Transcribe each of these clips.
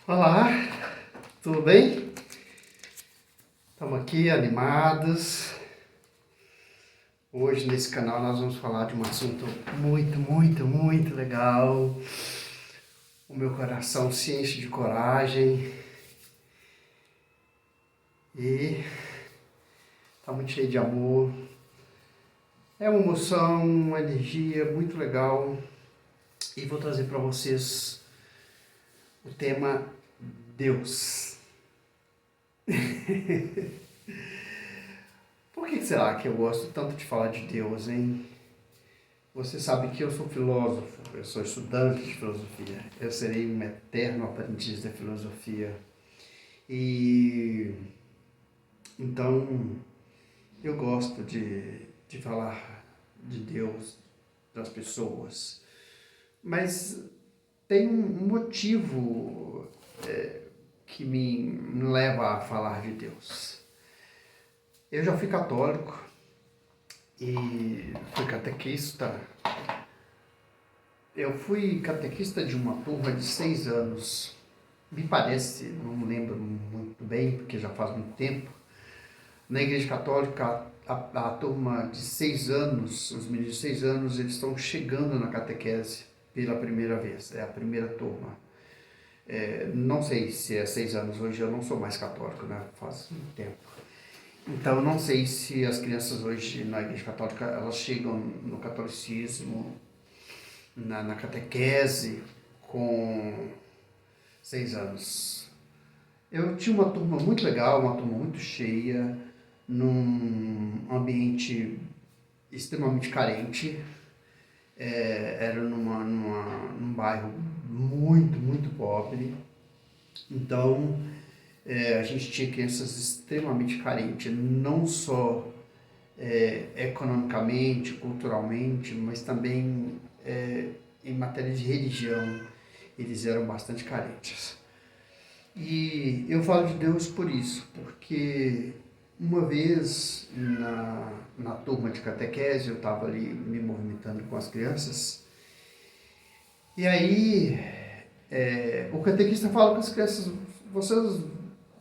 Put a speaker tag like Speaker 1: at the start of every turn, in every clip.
Speaker 1: Olá, tudo bem? Estamos aqui animados. Hoje nesse canal nós vamos falar de um assunto muito legal. O meu coração se enche de coragem e está muito cheio de amor. É uma emoção, uma energia muito legal e vou trazer para vocês o tema Deus. Por que será que eu gosto tanto de falar de Deus, hein? Você sabe que eu sou filósofo, eu sou estudante de filosofia. Eu serei um eterno aprendiz da filosofia. E então eu gosto de falar de Deus, das pessoas. Mas tem um motivo que me leva a falar de Deus. Eu já fui católico e fui catequista. Eu fui catequista de uma turma de 6 anos. Me parece, não lembro muito bem, porque já faz muito tempo. Na Igreja Católica, a turma de 6 anos, os meninos de 6 anos, eles estão chegando na catequese pela primeira vez. É a primeira turma. Não sei se é 6 anos, hoje eu não sou mais católico, né? Faz muito tempo. Então, eu não sei se as crianças hoje na Igreja Católica, elas chegam no catolicismo, na catequese, com 6 anos. Eu tinha uma turma muito legal, uma turma muito cheia, num ambiente extremamente carente. Era num bairro muito pobre. Então, a gente tinha crianças extremamente carentes, não só economicamente, culturalmente, mas também em matéria de religião, eles eram bastante carentes. E eu falo de Deus por isso, porque uma vez na turma de catequese, eu estava ali me movimentando com as crianças, e aí o catequista fala com as crianças: vocês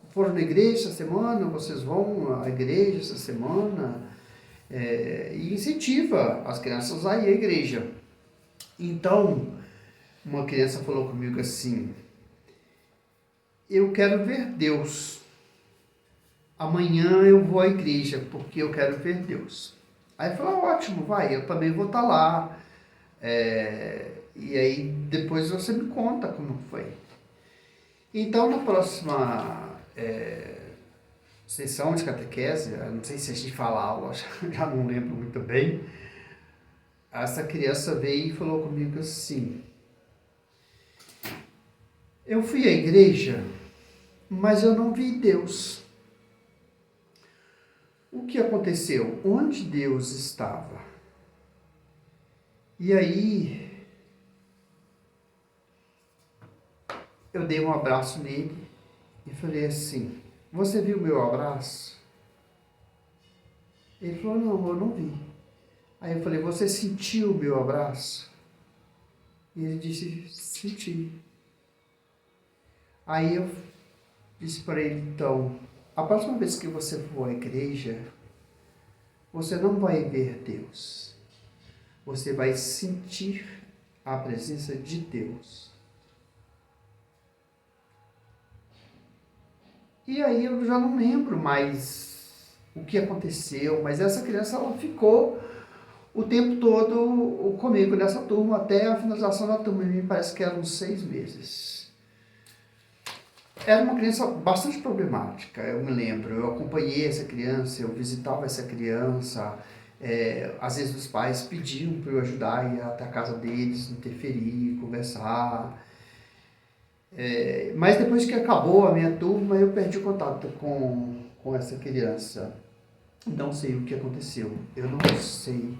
Speaker 1: foram na igreja essa semana, vocês vão à igreja essa semana, e incentiva as crianças a ir à igreja. Então, uma criança falou comigo assim: eu quero ver Deus. Amanhã eu vou à igreja porque eu quero ver Deus. Aí eu falei: ótimo, vai, eu também vou estar lá. E aí depois você me conta como foi. Então na próxima sessão de catequese, não sei se a gente fala aula, já não lembro muito bem, essa criança veio e falou comigo assim: eu fui à igreja, mas eu não vi Deus. O que aconteceu? Onde Deus estava? E aí eu dei um abraço nele e falei assim: você viu meu abraço? Ele falou: não, eu não vi. Aí eu falei: você sentiu o meu abraço? E ele disse: senti. Aí eu disse para ele: então, a próxima vez que você for à igreja, você não vai ver Deus. Você vai sentir a presença de Deus. E aí eu já não lembro mais o que aconteceu, mas essa criança ela ficou o tempo todo comigo nessa turma, até a finalização da turma. Me parece que eram 6 meses. Era uma criança bastante problemática, eu me lembro. Eu acompanhei essa criança, eu visitava essa criança. Às vezes os pais pediam para eu ajudar a ir até a casa deles, interferir, conversar. Mas depois que acabou a minha turma, eu perdi o contato com essa criança. Não sei o que aconteceu. Eu não sei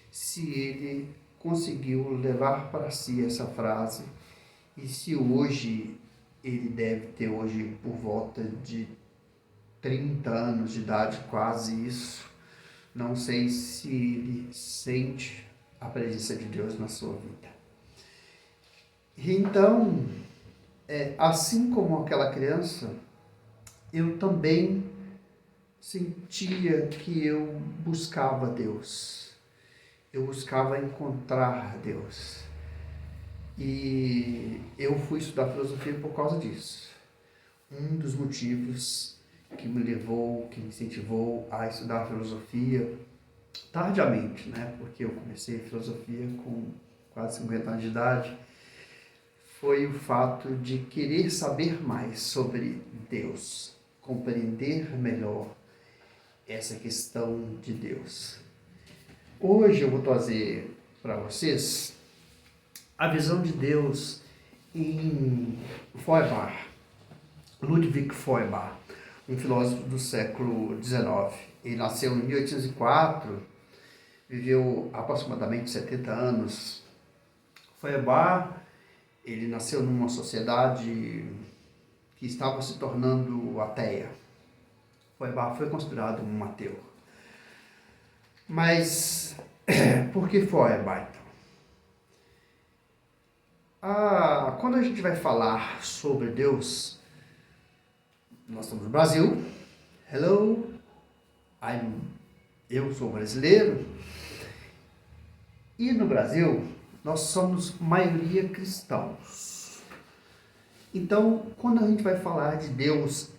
Speaker 1: se ele conseguiu levar para si essa frase e se hoje ele deve ter hoje por volta de 30 anos de idade, quase isso. Não sei se ele sente a presença de Deus na sua vida. Então, assim como aquela criança, eu também sentia que eu buscava Deus. Eu buscava encontrar Deus. E eu fui estudar filosofia por causa disso. Um dos motivos que me levou, que me incentivou a estudar filosofia tardiamente, né? Porque eu comecei filosofia com quase 50 anos de idade, foi o fato de querer saber mais sobre Deus, compreender melhor essa questão de Deus. Hoje eu vou trazer para vocês a visão de Deus em Feuerbach, Ludwig Feuerbach, um filósofo do século XIX. Ele nasceu em 1804, viveu aproximadamente 70 anos. Feuerbach, ele nasceu numa sociedade que estava se tornando ateia. Feuerbach foi considerado um ateu. Mas por que Feuerbach, então? Quando a gente vai falar sobre Deus, nós estamos no Brasil. Hello, eu sou brasileiro. E no Brasil, nós somos maioria cristãos. Então, quando a gente vai falar de Deus,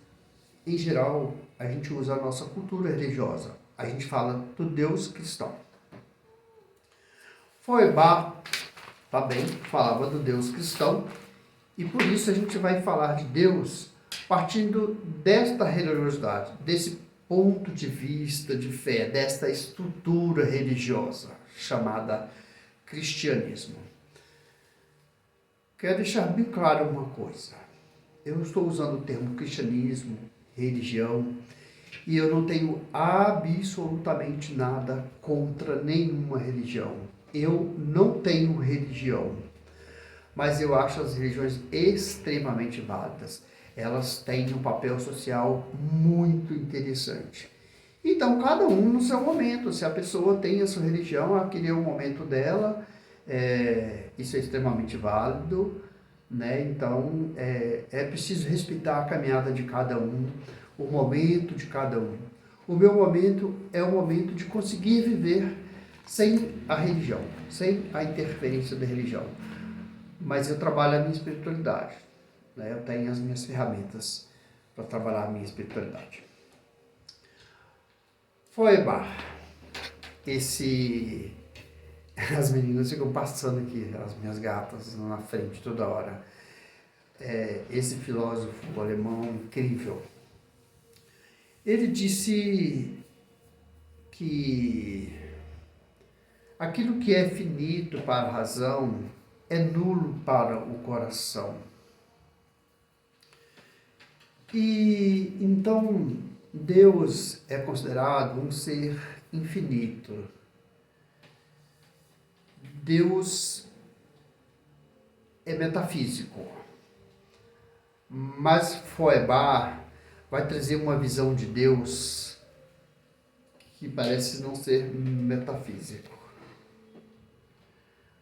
Speaker 1: em geral, a gente usa a nossa cultura religiosa. A gente fala do Deus cristão. Feuerbach também falava do Deus cristão, e por isso a gente vai falar de Deus partindo desta religiosidade, desse ponto de vista de fé, desta estrutura religiosa chamada cristianismo. Quero deixar bem claro uma coisa. Eu estou usando o termo cristianismo, religião, e eu não tenho absolutamente nada contra nenhuma religião. Eu não tenho religião, mas eu acho as religiões extremamente válidas. Elas têm um papel social muito interessante. Então, cada um no seu momento. Se a pessoa tem a sua religião, aquele é o momento dela, isso é extremamente válido, né? Então, é preciso respeitar a caminhada de cada um, o momento de cada um. O meu momento é o momento de conseguir viver sem a religião, sem a interferência da religião. Mas eu trabalho a minha espiritualidade, né? Eu tenho as minhas ferramentas para trabalhar a minha espiritualidade. Feuerbach, as meninas ficam passando aqui, as minhas gatas na frente toda hora. Esse filósofo alemão incrível, ele disse que aquilo que é finito para a razão é nulo para o coração. E então Deus é considerado um ser infinito. Deus é metafísico. Mas Feuerbach vai trazer uma visão de Deus que parece não ser metafísico.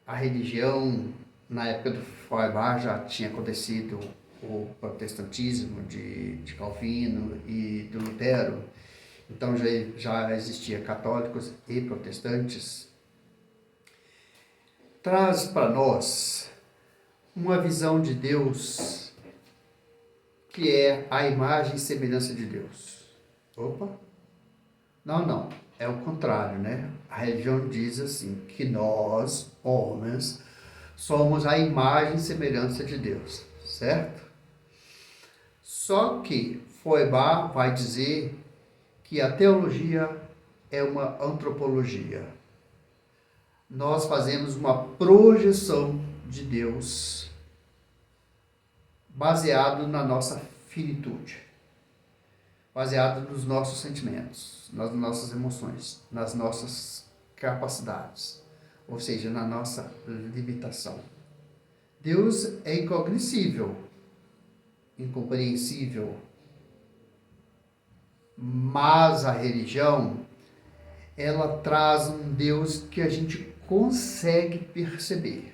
Speaker 1: A religião, na época do Feuerbach, já tinha acontecido o protestantismo de Calvino e de Lutero. Então já existia católicos e protestantes. Traz para nós uma visão de Deus que é a imagem e semelhança de Deus. Opa! Não, é o contrário, né? A religião diz assim, que nós, homens, somos a imagem e semelhança de Deus, certo? Só que Feuerbach vai dizer que a teologia é uma antropologia. Nós fazemos uma projeção de Deus baseado na nossa finitude, baseado nos nossos sentimentos, nas nossas emoções, nas nossas capacidades, ou seja, na nossa limitação. Deus é incognoscível, incompreensível, mas a religião, ela traz um Deus que a gente consegue perceber.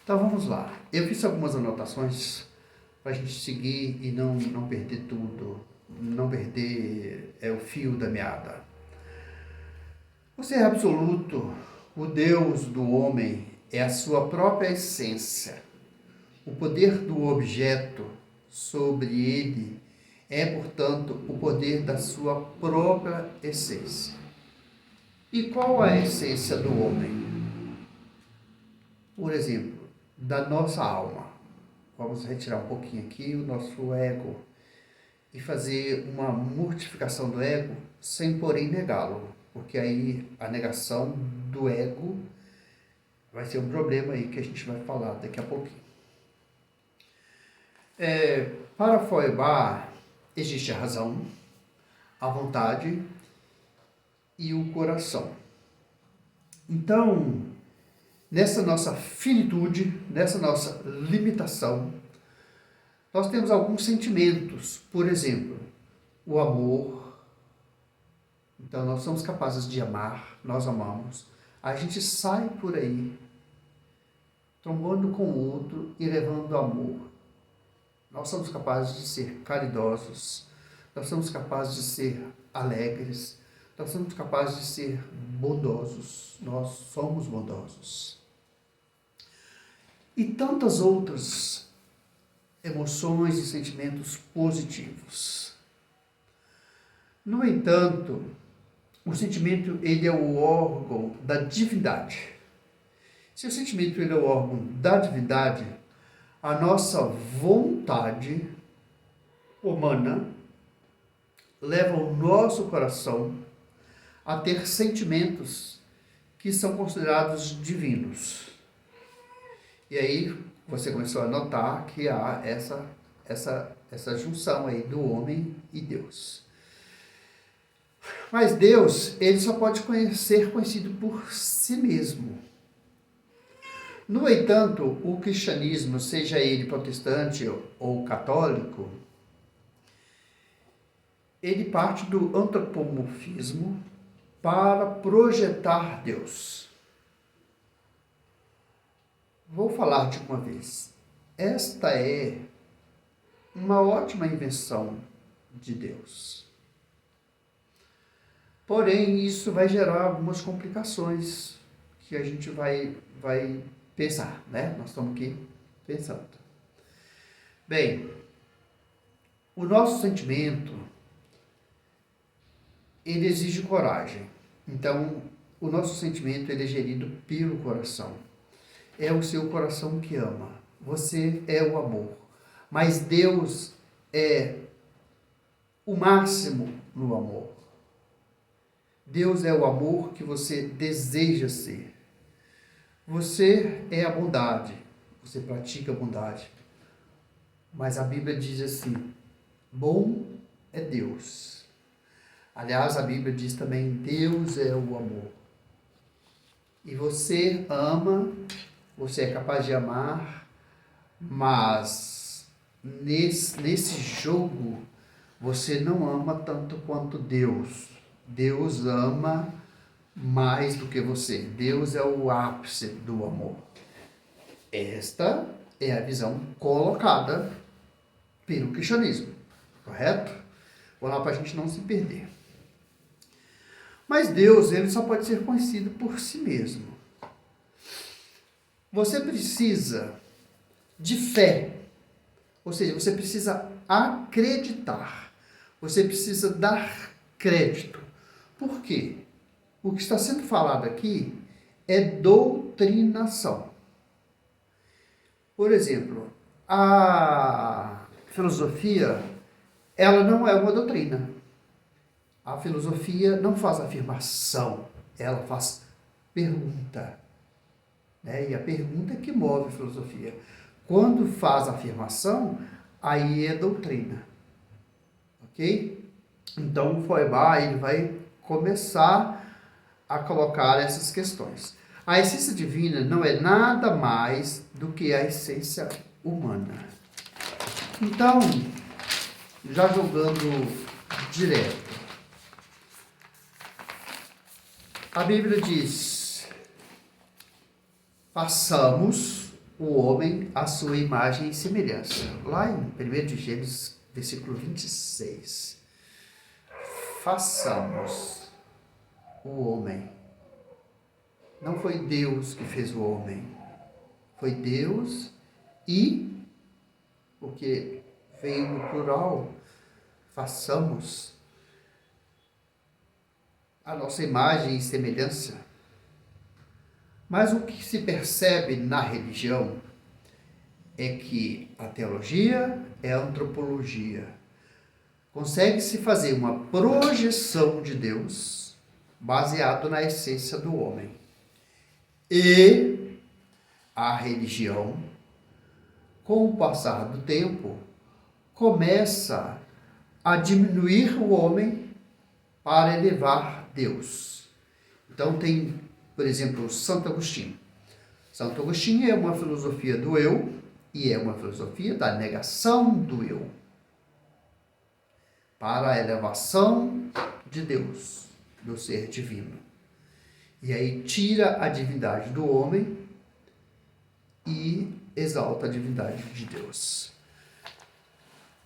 Speaker 1: Então vamos lá. Eu fiz algumas anotações para a gente seguir e não perder tudo, não perder o fio da meada. O ser absoluto, o Deus do homem, é a sua própria essência. O poder do objeto sobre ele é, portanto, o poder da sua própria essência. E qual é a essência do homem? Por exemplo, da nossa alma. Vamos retirar um pouquinho aqui o nosso ego e fazer uma mortificação do ego sem, porém, negá-lo. Porque aí a negação do ego vai ser um problema aí que a gente vai falar daqui a pouquinho. Para Feuerbach, existe a razão, a vontade e o coração. Então, nessa nossa finitude, nessa nossa limitação, nós temos alguns sentimentos. Por exemplo, o amor. Então, nós somos capazes de amar, nós amamos. A gente sai por aí, trombando com o outro e levando amor. Nós somos capazes de ser caridosos, nós somos capazes de ser alegres, nós somos capazes de ser bondosos, nós somos bondosos. E tantas outras emoções e sentimentos positivos. No entanto, o sentimento ele é o órgão da divindade. Se o sentimento ele é o órgão da divindade, a nossa vontade humana leva o nosso coração a ter sentimentos que são considerados divinos. E aí você começou a notar que há essa junção aí do homem e Deus. Mas Deus, ele só pode ser conhecido por si mesmo. No entanto, o cristianismo, seja ele protestante ou católico, ele parte do antropomorfismo para projetar Deus. Vou falar de uma vez. Esta é uma ótima invenção de Deus. Porém, isso vai gerar algumas complicações que a gente vai pensar, né? Nós estamos aqui pensando. Bem, o nosso sentimento, ele exige coragem. Então, o nosso sentimento ele é gerido pelo coração. É o seu coração que ama. Você é o amor. Mas Deus é o máximo no amor. Deus é o amor que você deseja ser. Você é a bondade. Você pratica a bondade. Mas a Bíblia diz assim: bom é Deus. Aliás, a Bíblia diz também: Deus é o amor. E você ama, você é capaz de amar, mas nesse jogo você não ama tanto quanto Deus. Deus ama mais do que você. Deus é o ápice do amor. Esta é a visão colocada pelo cristianismo, correto? Vamos lá para a gente não se perder. Mas Deus, ele só pode ser conhecido por si mesmo. Você precisa de fé, ou seja, você precisa acreditar, você precisa dar crédito. Por quê? O que está sendo falado aqui é doutrinação. Por exemplo, a filosofia, ela não é uma doutrina. A filosofia não faz afirmação, ela faz pergunta. Né? E a pergunta é que move a filosofia. Quando faz afirmação, aí é doutrina. Ok? Então o Feuerbach ele vai começar a colocar essas questões. A essência divina não é nada mais do que a essência humana. Então, já jogando direto, a Bíblia diz: façamos o homem à sua imagem e semelhança. Lá em 1 de Gênesis, versículo 26. Façamos o homem. Não foi Deus que fez o homem. Foi Deus e, porque veio no plural, façamos a nossa imagem e semelhança. Mas o que se percebe na religião é que a teologia é a antropologia. Consegue-se fazer uma projeção de Deus baseado na essência do homem. E a religião, com o passar do tempo, começa a diminuir o homem para elevar Deus. Então tem, por exemplo, Santo Agostinho. Santo Agostinho é uma filosofia do eu e é uma filosofia da negação do eu para a elevação de Deus, do ser divino. E aí tira a divindade do homem e exalta a divindade de Deus.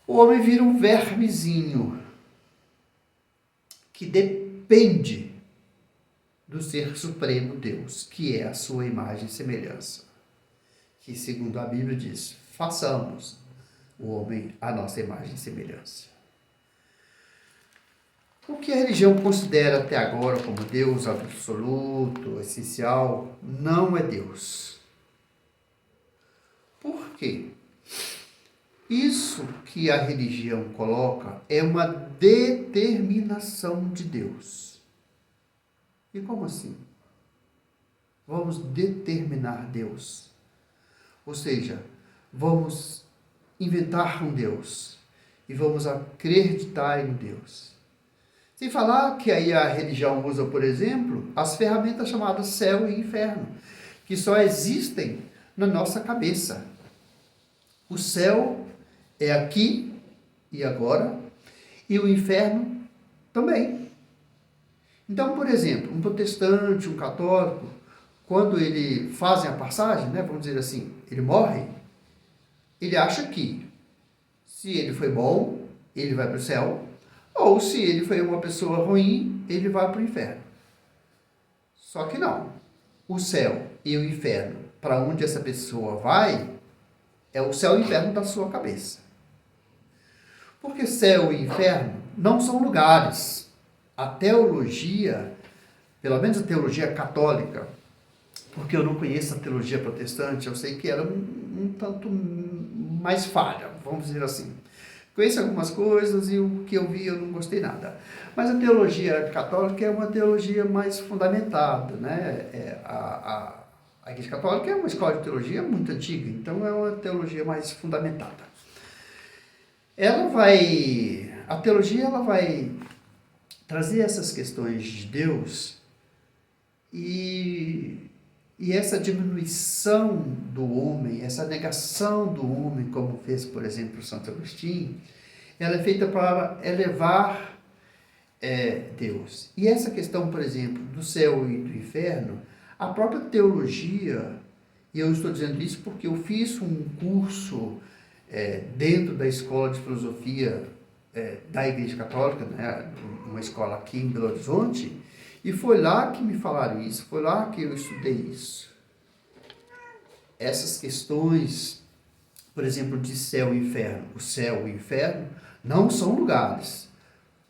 Speaker 1: O homem vira um vermezinho que depende do ser supremo Deus, que é a sua imagem e semelhança. Que, segundo a Bíblia diz, façamos o homem à nossa imagem e semelhança. O que a religião considera até agora como Deus absoluto, essencial, não é Deus. Por quê? Isso que a religião coloca é uma determinação de Deus. E como assim? Vamos determinar Deus. Ou seja, vamos inventar um Deus e vamos acreditar em Deus. Sem falar que aí a religião usa, por exemplo, as ferramentas chamadas céu e inferno, que só existem na nossa cabeça. O céu é aqui e agora, e o inferno também. Então, por exemplo, um protestante, um católico, quando ele fazem a passagem, vamos dizer assim, ele morre, ele acha que se ele foi bom, ele vai para o céu, ou se ele foi uma pessoa ruim, ele vai para o inferno. Só que não. O céu e o inferno, para onde essa pessoa vai, é o céu e o inferno da sua cabeça. Porque céu e inferno não são lugares. A teologia, pelo menos a teologia católica, porque eu não conheço a teologia protestante, eu sei que era um tanto mais falha, vamos dizer assim. Conheço algumas coisas e o que eu vi eu não gostei nada. Mas a teologia católica é uma teologia mais fundamentada, a Igreja Católica é uma escola de teologia muito antiga, então é uma teologia mais fundamentada. A teologia ela vai trazer essas questões de Deus e essa diminuição do homem, essa negação do homem, como fez, por exemplo, Santo Agostinho, ela é feita para elevar Deus. E essa questão, por exemplo, do céu e do inferno, a própria teologia, e eu estou dizendo isso porque eu fiz um curso dentro da escola de filosofia da Igreja Católica, uma escola aqui em Belo Horizonte, e foi lá que me falaram isso, foi lá que eu estudei isso. Essas questões, por exemplo, de céu e inferno. O céu e o inferno não são lugares.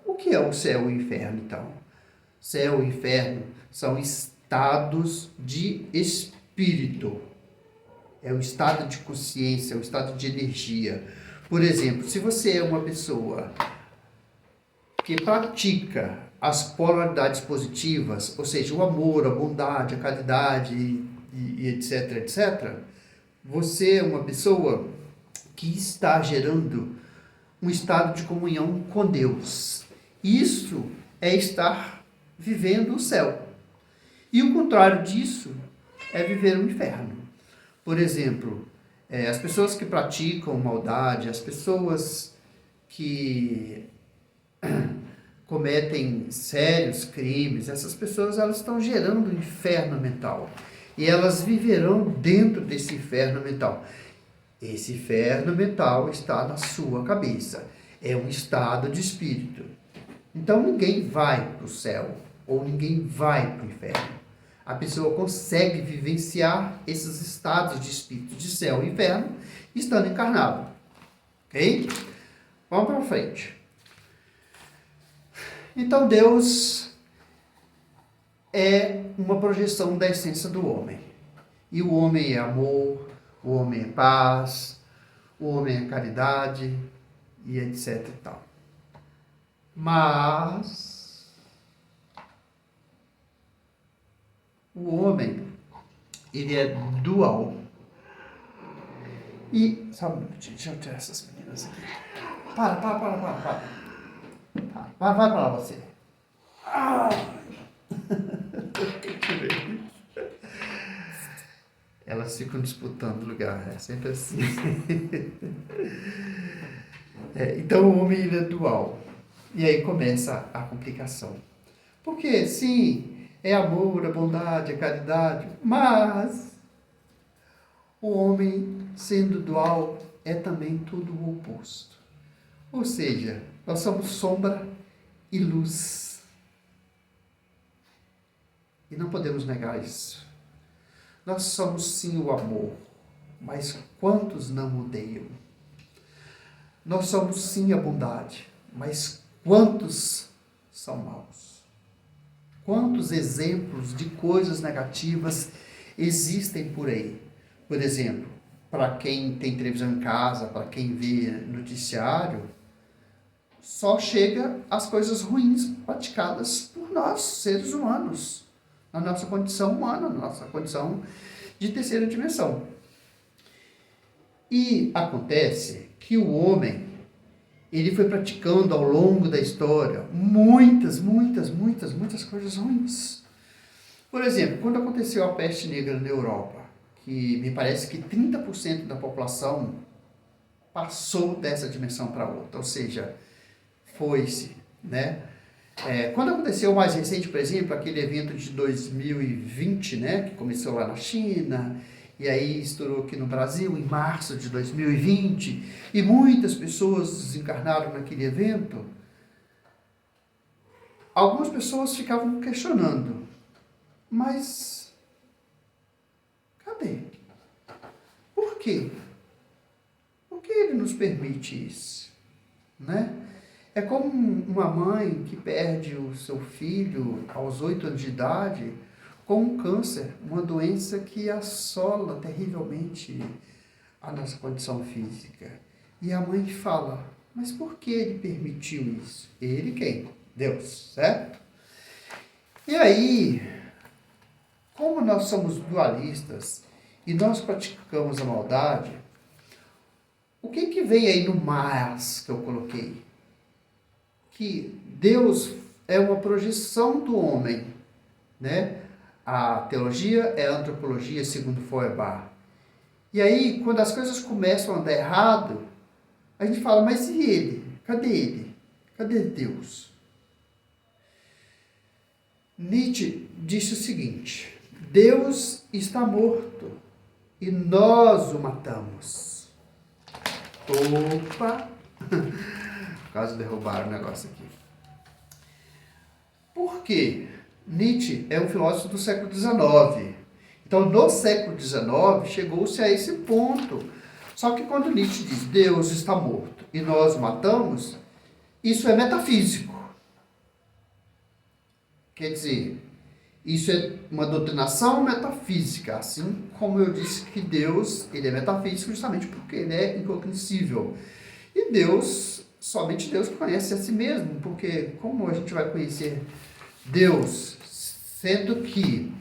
Speaker 1: O que é o céu e o inferno, então? Céu e inferno são estados de espírito. É um estado de consciência, é um estado de energia. Por exemplo, se você é uma pessoa que pratica as polaridades positivas, ou seja, o amor, a bondade, a caridade e etc, etc, você é uma pessoa que está gerando um estado de comunhão com Deus. Isso é estar vivendo o céu. E o contrário disso é viver o inferno. Por exemplo, as pessoas que praticam maldade, as pessoas que cometem sérios crimes, essas pessoas elas estão gerando um inferno mental. e elas viverão dentro desse inferno mental. Esse inferno mental está na sua cabeça. É um estado de espírito. Então ninguém vai para o céu ou ninguém vai para o inferno. A pessoa consegue vivenciar esses estados de espírito de céu e inferno estando encarnado. Ok? Vamos para frente. Então Deus é uma projeção da essência do homem. E o homem é amor, o homem é paz, o homem é caridade e etc e tal. Mas o homem, ele é dual. E, só um minutinho, deixa eu tirar essas meninas aqui. Para. Vai para lá você. Elas ficam disputando lugar, é sempre assim. Então o homem ele é dual. E aí começa a complicação. Porque sim, é amor, é bondade, é caridade, mas o homem, sendo dual, é também tudo o oposto. Ou seja, nós somos sombra e luz. E não podemos negar isso. Nós somos sim o amor, mas quantos não odeiam? Nós somos sim a bondade, mas quantos são maus? Quantos exemplos de coisas negativas existem por aí? Por exemplo, para quem tem televisão em casa, para quem vê noticiário, só chega as coisas ruins praticadas por nós, seres humanos, na nossa condição humana, na nossa condição de terceira dimensão. E acontece que o homem, ele foi praticando ao longo da história muitas coisas ruins. Por exemplo, quando aconteceu a peste negra na Europa, que me parece que 30% da população passou dessa dimensão para outra, ou seja, foi-se, né? Quando aconteceu o mais recente, por exemplo, aquele evento de 2020, né, que começou lá na China, e aí estourou aqui no Brasil em março de 2020, e muitas pessoas desencarnaram naquele evento, algumas pessoas ficavam questionando, mas cadê? Por quê? Por que ele nos permite isso? Né? É como uma mãe que perde o seu filho aos 8 anos de idade com um câncer, uma doença que assola terrivelmente a nossa condição física. E a mãe fala, mas por que ele permitiu isso? Ele quem? Deus, certo? E aí, como nós somos dualistas e nós praticamos a maldade, o que vem aí no mas que eu coloquei? Que Deus é uma projeção do homem, né? A teologia é a antropologia, segundo Feuerbach. E aí, quando as coisas começam a andar errado, a gente fala, mas e ele? Cadê ele? Cadê Deus? Nietzsche disse o seguinte, Deus está morto e nós o matamos. Opa! Quase derrubaram o negócio aqui. Por quê? Nietzsche é um filósofo do século XIX. Então, no século XIX, chegou-se a esse ponto. Só que quando Nietzsche diz Deus está morto e nós o matamos, isso é metafísico. Quer dizer, isso é uma doutrinação metafísica, assim como eu disse que Deus ele é metafísico justamente porque ele é incognoscível. E Deus, somente Deus conhece a si mesmo, porque como a gente vai conhecer Deus, sendo que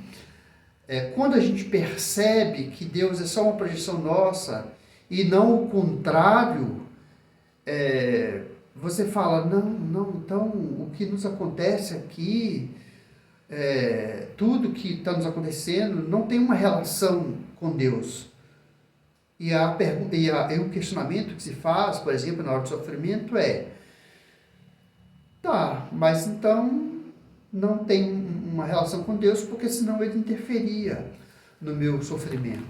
Speaker 1: quando a gente percebe que Deus é só uma projeção nossa e não o contrário, você fala, não, então o que nos acontece aqui, tudo que está nos acontecendo não tem uma relação com Deus. E o questionamento que se faz, por exemplo, na hora do sofrimento é, tá, mas então não tem uma relação com Deus, porque senão ele interferia. no meu sofrimento.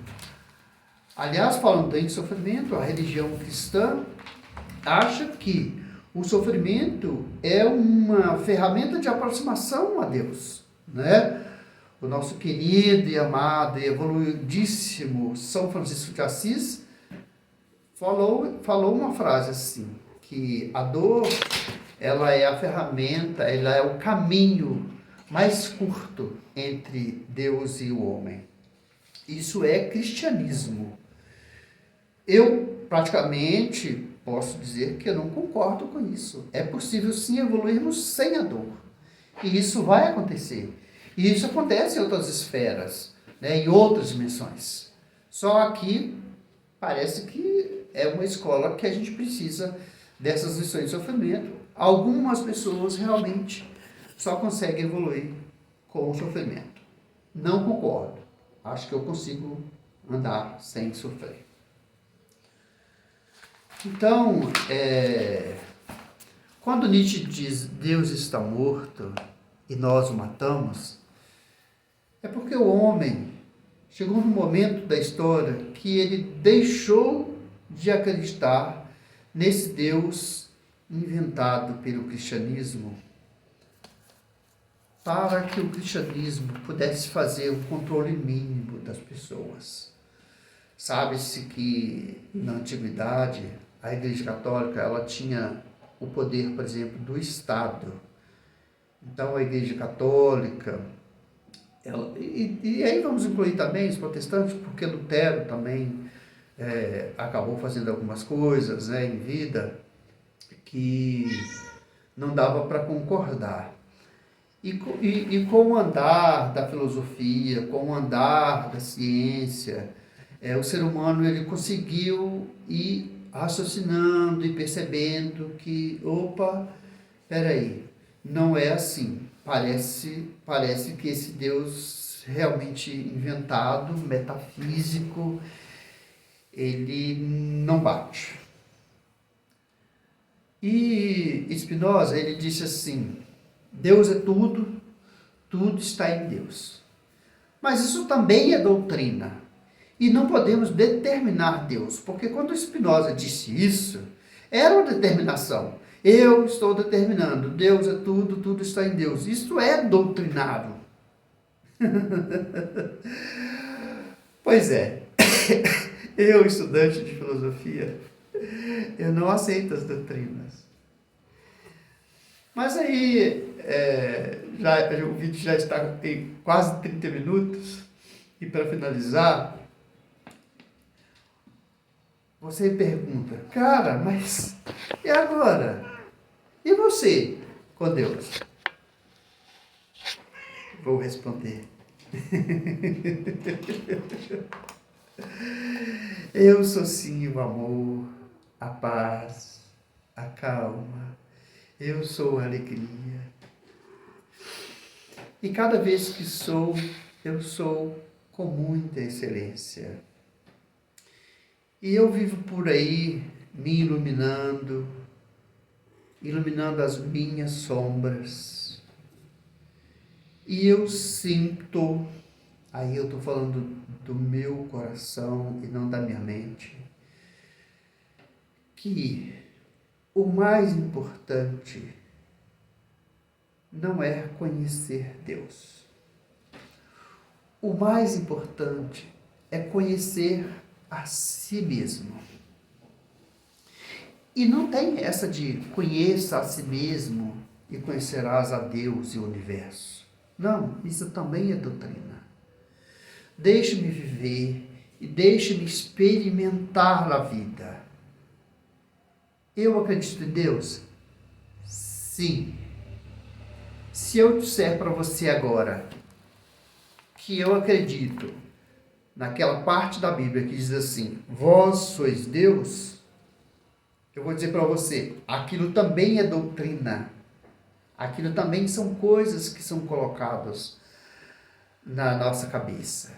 Speaker 1: Aliás, falando em sofrimento, a religião cristã acha que o sofrimento é uma ferramenta de aproximação a Deus, né? O nosso querido e amado e evoluidíssimo São Francisco de Assis falou uma frase assim, que a dor, ela é a ferramenta, ela é o caminho mais curto entre Deus e o homem. Isso é cristianismo. Eu praticamente posso dizer que eu não concordo com isso. É possível sim evoluirmos sem a dor. E isso vai acontecer. E isso acontece em outras esferas, né, em outras dimensões. Só aqui parece que é uma escola que a gente precisa dessas lições de sofrimento. Algumas pessoas realmente só conseguem evoluir com o sofrimento. Não concordo. Acho que eu consigo andar sem sofrer. Então, quando Nietzsche diz Deus está morto e nós o matamos, é porque o homem chegou num momento da história que ele deixou de acreditar nesse Deus inventado pelo cristianismo, para que o cristianismo pudesse fazer o controle mínimo das pessoas. Sabe-se que na antiguidade a Igreja Católica ela tinha o poder, por exemplo, do Estado. Então a Igreja Católica, e aí vamos incluir também os protestantes, porque Lutero também acabou fazendo algumas coisas, né, em vida que não dava para concordar. E com o andar da filosofia, com o andar da ciência, o ser humano ele conseguiu ir raciocinando e percebendo que, opa, peraí, não é assim. Parece que esse Deus realmente inventado, metafísico, ele não bate. E Spinoza, ele disse assim, Deus é tudo, tudo está em Deus. Mas isso também é doutrina. E não podemos determinar Deus, porque quando Spinoza disse isso, era uma determinação. Eu estou determinando, Deus é tudo, tudo está em Deus. Isso é doutrinário. Pois é, eu, estudante de filosofia, eu não aceito as doutrinas. Mas aí, o vídeo já está em quase 30 minutos, e para finalizar, você pergunta, cara, mas e agora? E você com Deus? Vou responder. Eu sou sim o amor, a paz, a calma. Eu sou a alegria. E cada vez que sou, eu sou com muita excelência. E eu vivo por aí me iluminando as minhas sombras. E eu sinto, aí eu estou falando do meu coração e não da minha mente, que o mais importante não é conhecer Deus. O mais importante é conhecer a si mesmo. E não tem essa de conheça a si mesmo e conhecerás a Deus e o universo. Não, isso também é doutrina. Deixe-me viver e deixe-me experimentar a vida. Eu acredito em Deus? Sim. Se eu disser para você agora que eu acredito naquela parte da Bíblia que diz assim, vós sois Deus, eu vou dizer para você, aquilo também é doutrina. Aquilo também são coisas que são colocadas na nossa cabeça.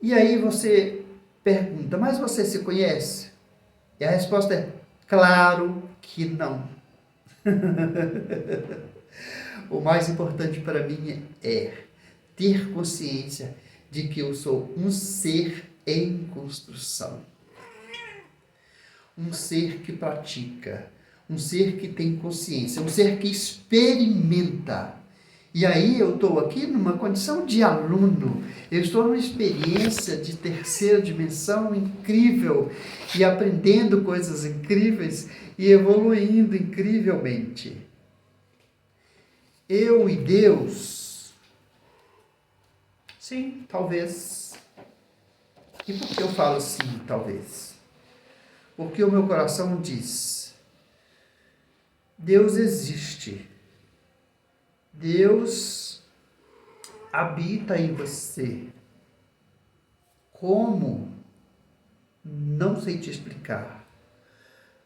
Speaker 1: E aí você pergunta, mas você se conhece? E a resposta é, claro que não. O mais importante para mim é ter consciência de que eu sou um ser em construção. Um ser que pratica, um ser que tem consciência, um ser que experimenta. E aí eu estou aqui numa condição de aluno, eu estou numa experiência de terceira dimensão incrível e aprendendo coisas incríveis e evoluindo incrivelmente. Eu e Deus, sim, talvez. E por que eu falo sim, talvez? Porque o meu coração diz, Deus existe. Deus habita em você. Como? Não sei te explicar,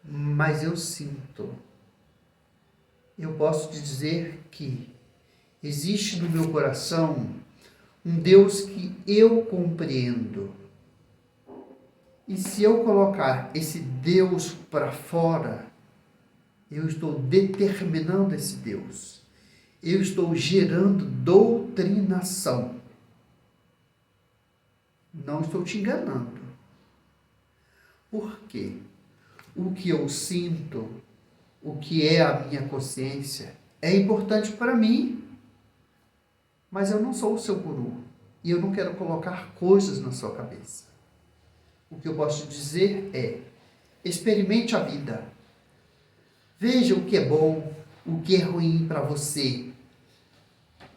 Speaker 1: mas eu sinto. Eu posso te dizer que existe no meu coração um Deus que eu compreendo. E se eu colocar esse Deus para fora, eu estou determinando esse Deus. Eu estou gerando doutrinação. Não estou te enganando. Por quê? O que eu sinto, o que é a minha consciência, é importante para mim, mas eu não sou o seu guru. E eu não quero colocar coisas na sua cabeça. O que eu posso dizer é, experimente a vida. Veja o que é bom, o que é ruim para você.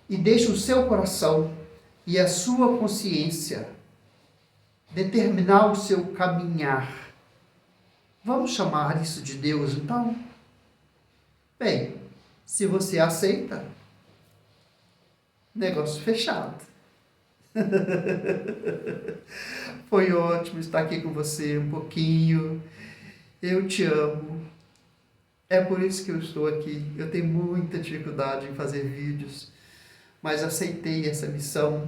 Speaker 1: E deixe o seu coração e a sua consciência determinar o seu caminhar. Vamos chamar isso de Deus, então? Bem, se você aceita, negócio fechado. Foi ótimo estar aqui com você um pouquinho. Eu te amo. É por isso que eu estou aqui. Eu tenho muita dificuldade em fazer vídeos, mas aceitei essa missão.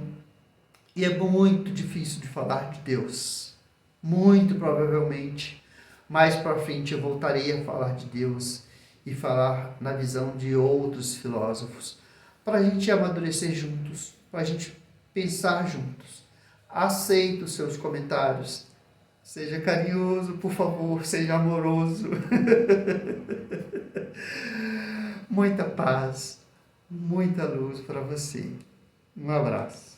Speaker 1: E é muito difícil de falar de Deus. Muito provavelmente, mais para frente eu voltarei a falar de Deus e falar na visão de outros filósofos, para a gente amadurecer juntos, para a gente pensar juntos. Aceito os seus comentários. Seja carinhoso, por favor, seja amoroso. Muita paz, muita luz para você. Um abraço.